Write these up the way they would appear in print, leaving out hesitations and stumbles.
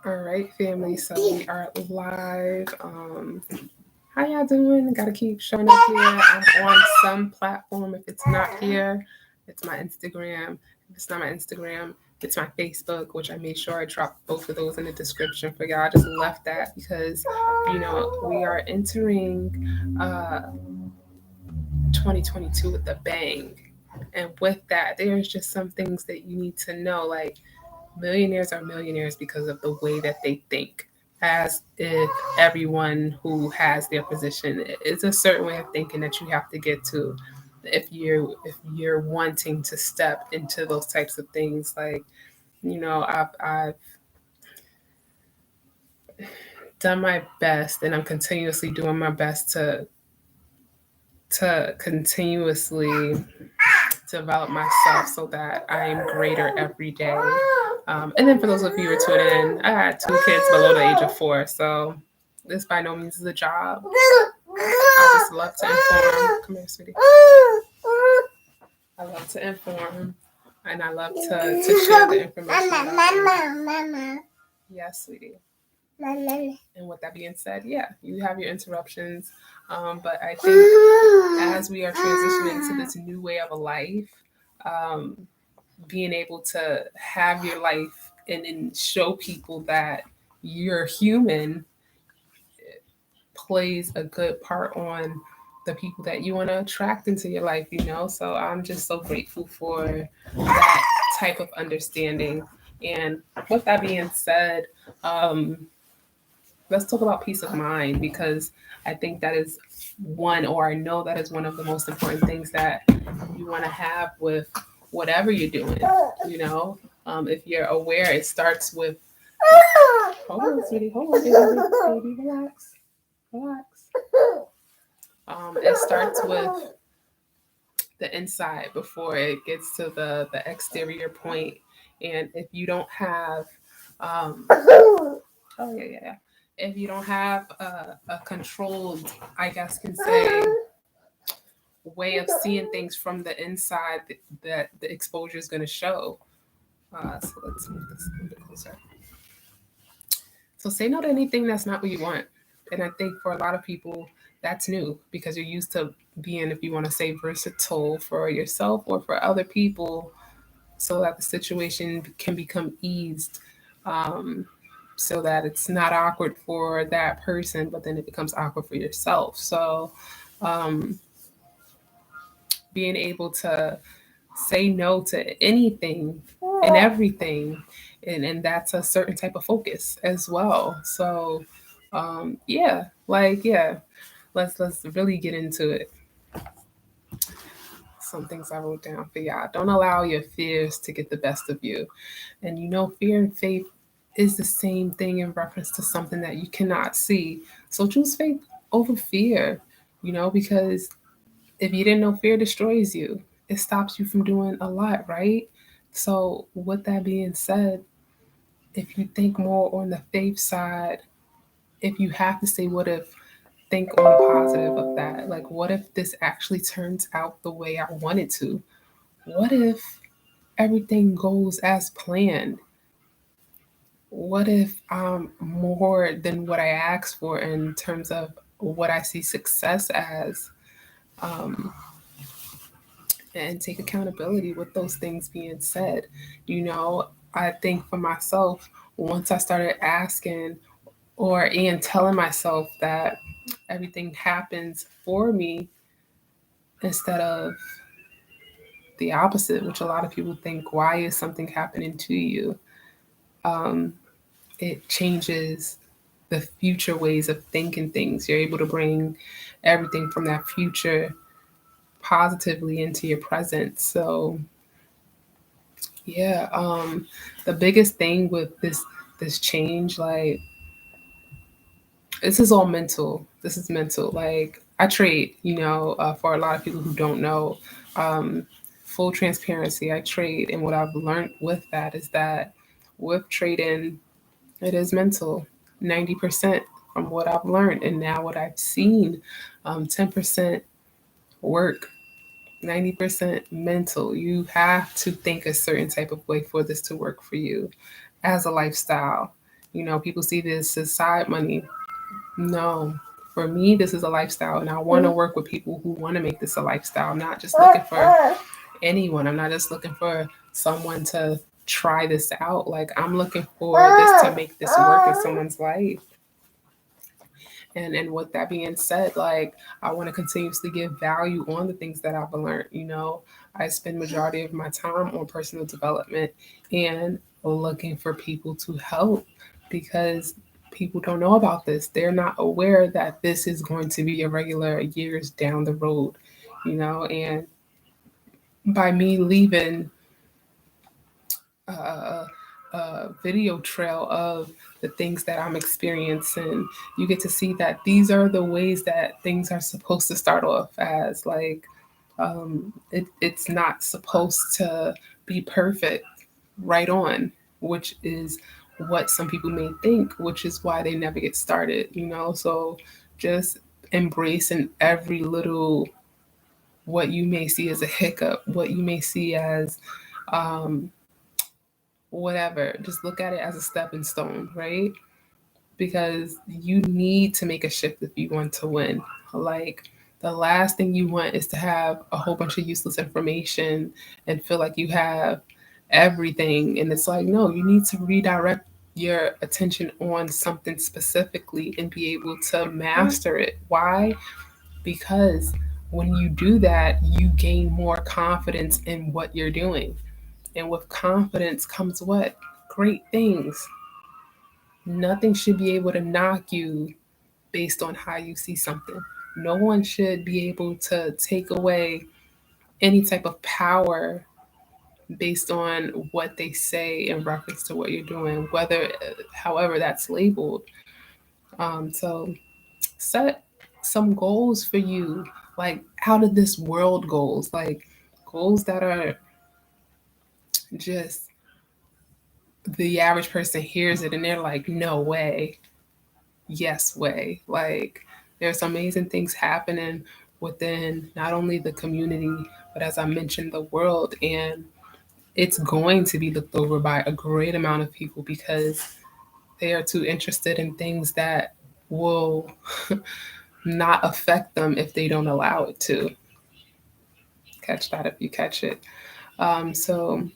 All right, family. So we are live. How y'all doing? Gotta keep showing up here. I'm on some platform. If it's not here, it's my Instagram. If it's not my Instagram, it's my Facebook, which I made sure I dropped both of those in the description for y'all. I just left that because, we are entering uh, 2022 with a bang. And with that, there's just some things that you need to know. Like, millionaires are millionaires because of the way that they think. As if everyone who has their position, it's a certain way of thinking that you have to get to if you're wanting to step into those types of things. Like, I've done my best, and I'm continuously doing my best to continuously develop myself so that I am greater every day. And then for those of you who are tuning in, I had 2 kids below the age of 4, so this by no means is a job. I just love to inform. Come here, sweetie. I love to inform, and I love to share the information. Yes, sweetie. And with that being said, yeah, you have your interruptions. But I think as we are transitioning to this new way of a life, um, being able to have your life and show people that you're human plays a good part on the people that you want to attract into your life. So I'm just so grateful for that type of understanding. And with that being said, um, let's talk about peace of mind, because I think that is one, or I know that is one of the most important things that you want to have with whatever you're doing. If you're aware, it starts with, hold on, sweetie, hold on, baby, relax, relax. It starts with the inside before it gets to the exterior point. And if you don't have, oh yeah. If you don't have a controlled, I guess can say, way of seeing things from the inside, that the exposure is going to show. So let's move this a little bit closer. So say no to anything that's not what you want. And I think for a lot of people, that's new because you're used to being, if you want to say, versatile for yourself or for other people, so that the situation can become eased, so that it's not awkward for that person, but then it becomes awkward for yourself. So um, being able to say no to anything and everything, and that's a certain type of focus as well. So yeah, let's really get into it. Some things I wrote down for y'all. Don't allow your fears to get the best of you. And fear and faith is the same thing in reference to something that you cannot see. So choose faith over fear, because if you didn't know, fear destroys you. It stops you from doing a lot, right? So with that being said, if you think more on the faith side, if you have to say what if, think on the positive of that. Like, what if this actually turns out the way I want it to? What if everything goes as planned? What if I'm more than what I asked for in terms of what I see success as? Um, and take accountability with those things being said. I think for myself, once I started asking and telling myself that everything happens for me instead of the opposite, which a lot of people think, why is something happening to you? Um, it changes the future ways of thinking things. You're able to bring everything from that future positively into your present. So yeah, the biggest thing with this change, like, this is all mental. This is mental. Like, I trade, for a lot of people who don't know, um, full transparency, I trade. And what I've learned with that is that with trading, it is mental. 90% from what I've learned and now what I've seen, 10% work, 90% mental. You have to think a certain type of way for this to work for you as a lifestyle. People see this as side money. No, for me, this is a lifestyle, and I want to work with people who want to make this a lifestyle. I'm not just looking for anyone. I'm not just looking for someone to try this out. Like, I'm looking for this to make this work in someone's life. And with that being said, like, I want to continuously give value on the things that I've learned. I spend majority of my time on personal development and looking for people to help, because people don't know about this. They're not aware that this is going to be a regular years down the road, and by me leaving a, a video trail of the things that I'm experiencing, you get to see that these are the ways that things are supposed to start off as. Like, it's not supposed to be perfect right on, which is what some people may think, which is why they never get started. So just embracing every little, what you may see as a hiccup, what you may see as whatever, just look at it as a stepping stone, right? Because you need to make a shift if you want to win. Like, the last thing you want is to have a whole bunch of useless information and feel like you have everything. And it's like, no, you need to redirect your attention on something specifically and be able to master it. Why? Because when you do that, you gain more confidence in what you're doing. And with confidence comes what? Great things. Nothing should be able to knock you based on how you see something. No one should be able to take away any type of power based on what they say in reference to what you're doing, however that's labeled. So set some goals for you, like out of this world goals, like goals that are just, the average person hears it and they're like, no way, yes way. Like, there's amazing things happening within not only the community, but as I mentioned, the world. And it's going to be looked over by a great amount of people because they are too interested in things that will not affect them if they don't allow it to. Catch that if you catch it. So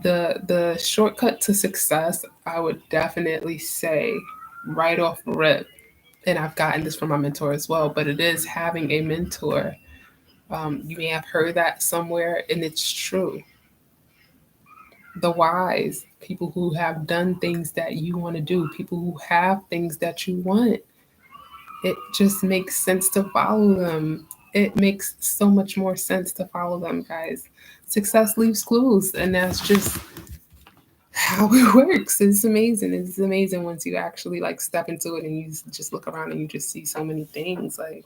the shortcut to success, I would definitely say, right off rip, and I've gotten this from my mentor as well, but it is having a mentor. You may have heard that somewhere, and it's true. The wise people who have done things that you want to do, people who have things that you want, it just makes sense to follow them. It makes so much more sense to follow them, guys. Success leaves clues, and that's just how it works. It's amazing. It's amazing once you actually like step into it and you just look around and you just see so many things. Like,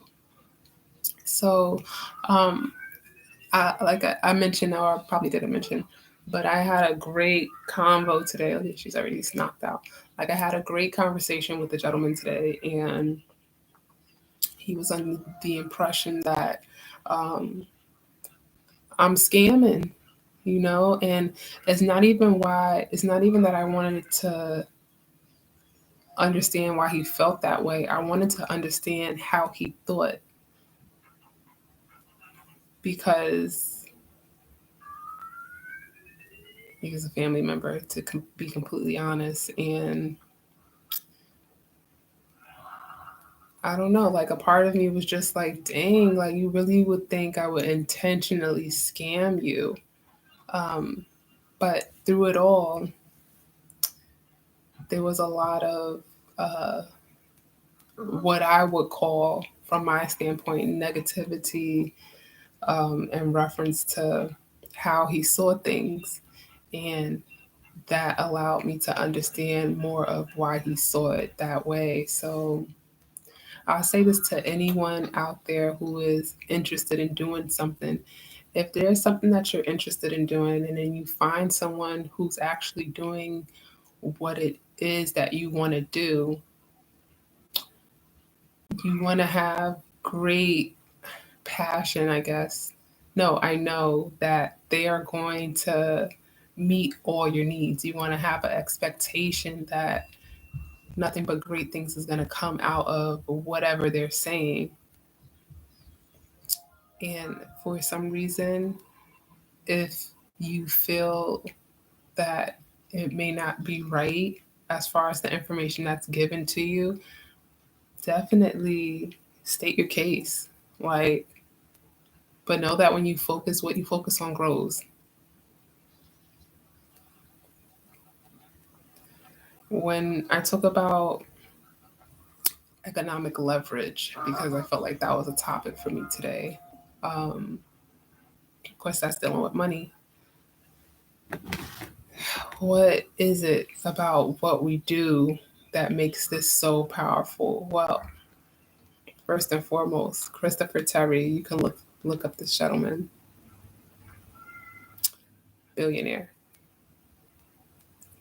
so, I mentioned, or I probably didn't mention, but I had a great convo today. Oh, she's already knocked out. Like, I had a great conversation with the gentleman today, and he was under the impression that I'm scamming, and it's not even that I wanted to understand why he felt that way. I wanted to understand how he thought, because he's a family member, to be completely honest. And I don't know, like, a part of me was just like, dang, like, you really would think I would intentionally scam you. But through it all, there was a lot of what I would call, from my standpoint, negativity, in reference to how he saw things. And that allowed me to understand more of why he saw it that way. So I'll say this to anyone out there who is interested in doing something. If there's something that you're interested in doing, and then you find someone who's actually doing what it is that you want to do, you want to have great passion, I guess. No, I know that they are going to meet all your needs. You want to have an expectation that nothing but great things is going to come out of whatever they're saying. And for some reason, if you feel that it may not be right as far as the information that's given to you, definitely state your case. Like, but know that when you focus, what you focus on grows. When I talk about economic leverage, because I felt like that was a topic for me today, of course, that's dealing with money. What is it about what we do that makes this so powerful? Well, first and foremost, Christopher Terry, you can look up this gentleman, billionaire,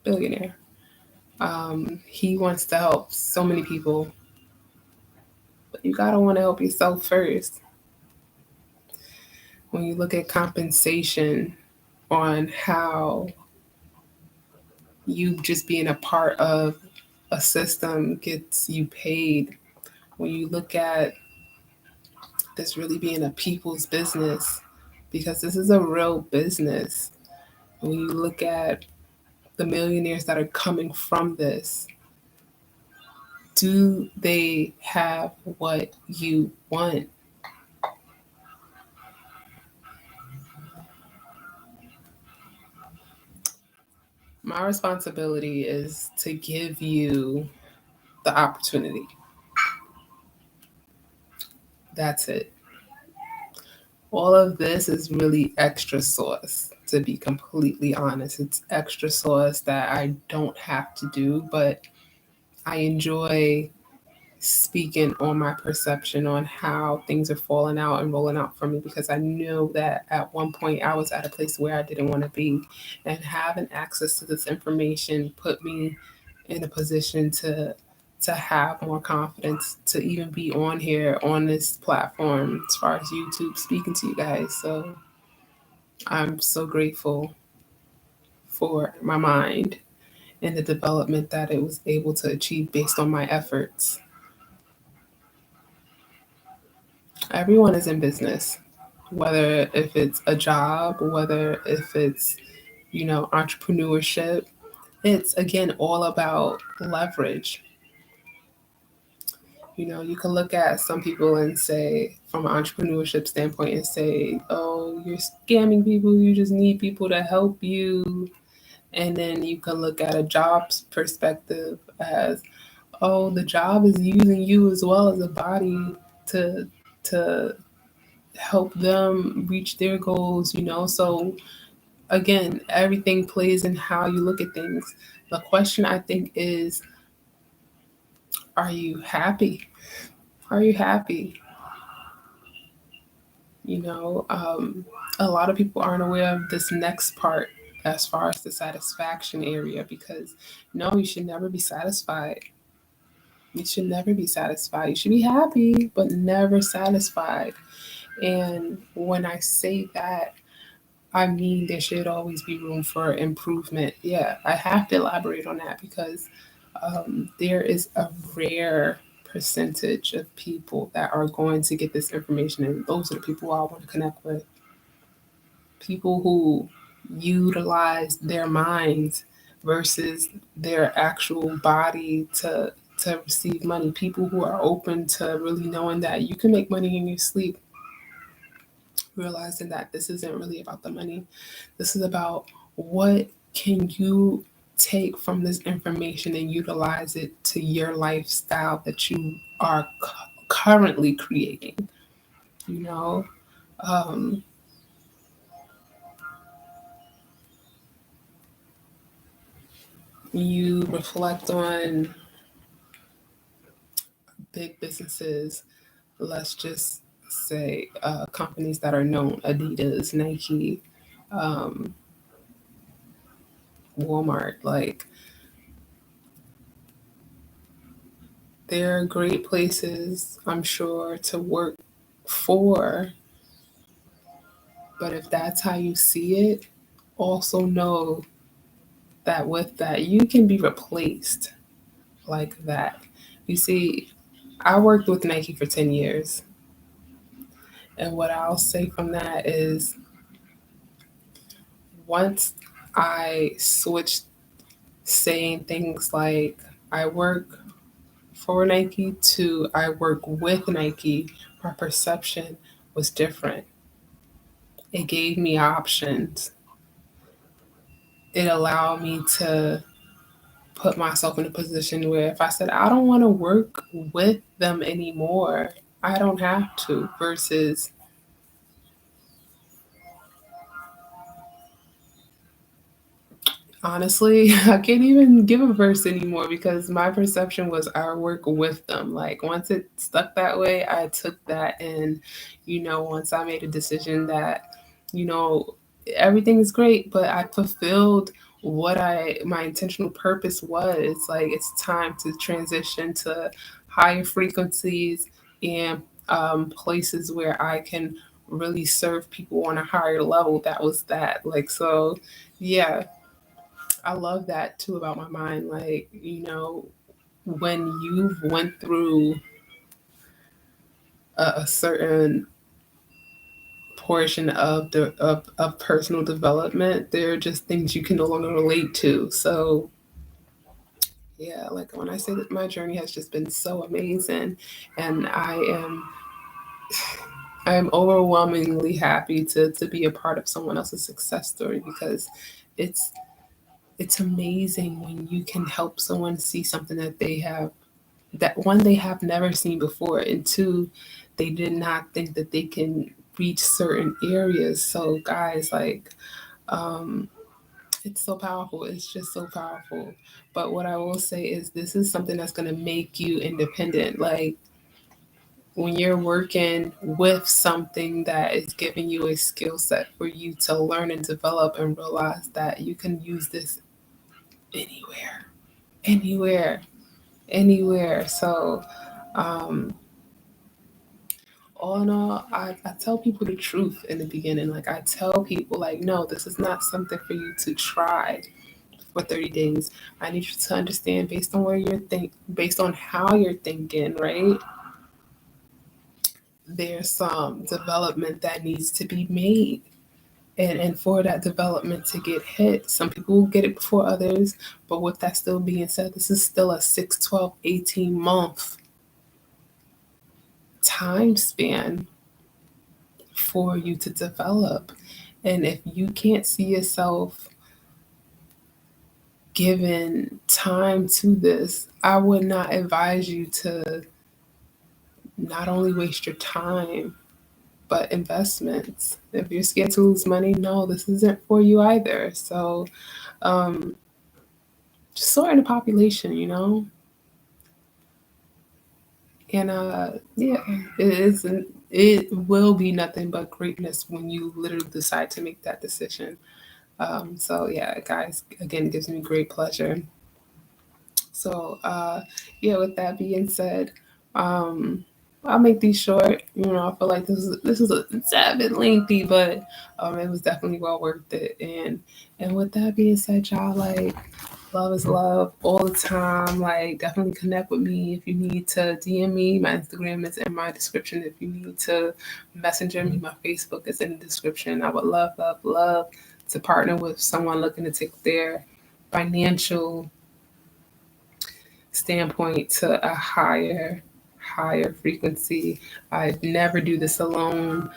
billionaire. He wants to help so many people, but you gotta want to help yourself first. When you look at compensation on how you just being a part of a system gets you paid, when you look at this really being a people's business, because this is a real business. When you look at the millionaires that are coming from this, do they have what you want? My responsibility is to give you the opportunity. That's it. All of this is really extra sauce, to be completely honest. It's extra sauce that I don't have to do, but I enjoy speaking on my perception on how things are falling out and rolling out for me, because I know that at one point I was at a place where I didn't want to be, and having access to this information put me in a position to have more confidence to even be on here on this platform as far as YouTube speaking to you guys. So I'm so grateful for my mind and the development that it was able to achieve based on my efforts. Everyone is in business, whether if it's a job, whether if it's, entrepreneurship. It's again all about leverage. You can look at some people and say, from an entrepreneurship standpoint, and say, oh, you're scamming people, you just need people to help you. And then you can look at a jobs perspective as, oh, the job is using you as well as a body to to help them reach their goals. So again, everything plays in how you look at things. The question, I think, is, are you happy? Are you happy? you know a lot of people aren't aware of this next part as far as the satisfaction area, because no, you should never be satisfied. You should never be satisfied. You should be happy but never satisfied. And when I say that, I mean there should always be room for improvement. Yeah, I have to elaborate on that, because there is a rare percentage of people that are going to get this information, and those are the people I want to connect with. People who utilize their minds versus their actual body to receive money. People who are open to really knowing that you can make money in your sleep, realizing that this isn't really about the money. This is about what can you take from this information and utilize it to your lifestyle that you are currently creating. You know, um, you reflect on big businesses, let's just say companies that are known: Adidas, Nike, um, Walmart. Like, they're great places, I'm sure, to work for. But if that's how you see it, also know that with that, you can be replaced like that. You see, I worked with Nike for 10 years. And what I'll say from that is once I switched saying things like I work for Nike to I work with Nike, my perception was different. It gave me options. It allowed me to put myself in a position where if I said I don't want to work with them anymore, I don't have to, versus honestly, I can't even give a verse anymore because my perception was I work with them. Like once it stuck that way, I took that, and once I made a decision that, you know, everything is great, but I fulfilled what I my intentional purpose was. Like it's time to transition to higher frequencies and places where I can really serve people on a higher level. That was that. Like so, yeah, I love that too about my mind. Like, when you've went through a certain portion of of personal development, there are just things you can no longer relate to. So yeah, like when I say that my journey has just been so amazing, and I am overwhelmingly happy to be a part of someone else's success story because it's it's amazing when you can help someone see something that they have, that one, they have never seen before, and two, they did not think that they can reach certain areas. So guys, like, um it's so powerful. It's just so powerful. But what I will say is this is something that's going to make you independent. Like when you're working with something that is giving you a skill set for you to learn and develop and realize that you can use this anywhere, anywhere, anywhere. So um all in all, I tell people the truth in the beginning. Like I tell people, like, no, this is not something for you to try for 30 days. I need you to understand based on based on how you're thinking, right? There's some development that needs to be made. And for that development to get hit, some people will get it before others. But with that still being said, this is still a 6, 12, 18 month time span for you to develop. And if you can't see yourself given time to this, I would not advise you to not only waste your time, but investments. If you're scared to lose money, no, this isn't for you either. So um, just sorting the population, And yeah, it will be nothing but greatness when you literally decide to make that decision. So yeah, guys, again, it gives me great pleasure. So yeah, with that being said, um, I'll make these short. I feel like this is a tad bit lengthy, but it was definitely well worth it. And with that being said, y'all, like, love is love all the time. Like, definitely connect with me if you need to DM me. My Instagram is in my description. If you need to messenger me, my Facebook is in the description. I would love, love, love to partner with someone looking to take their financial standpoint to a higher frequency. I never do this alone.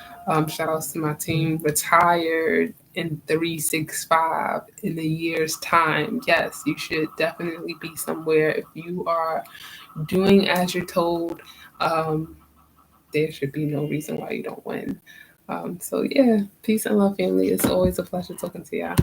Shout outs to my team. Retired in 365 in a year's time. Yes, you should definitely be somewhere. If you are doing as you're told, um, there should be no reason why you don't win. So yeah, peace and love, family. It's always a pleasure talking to y'all.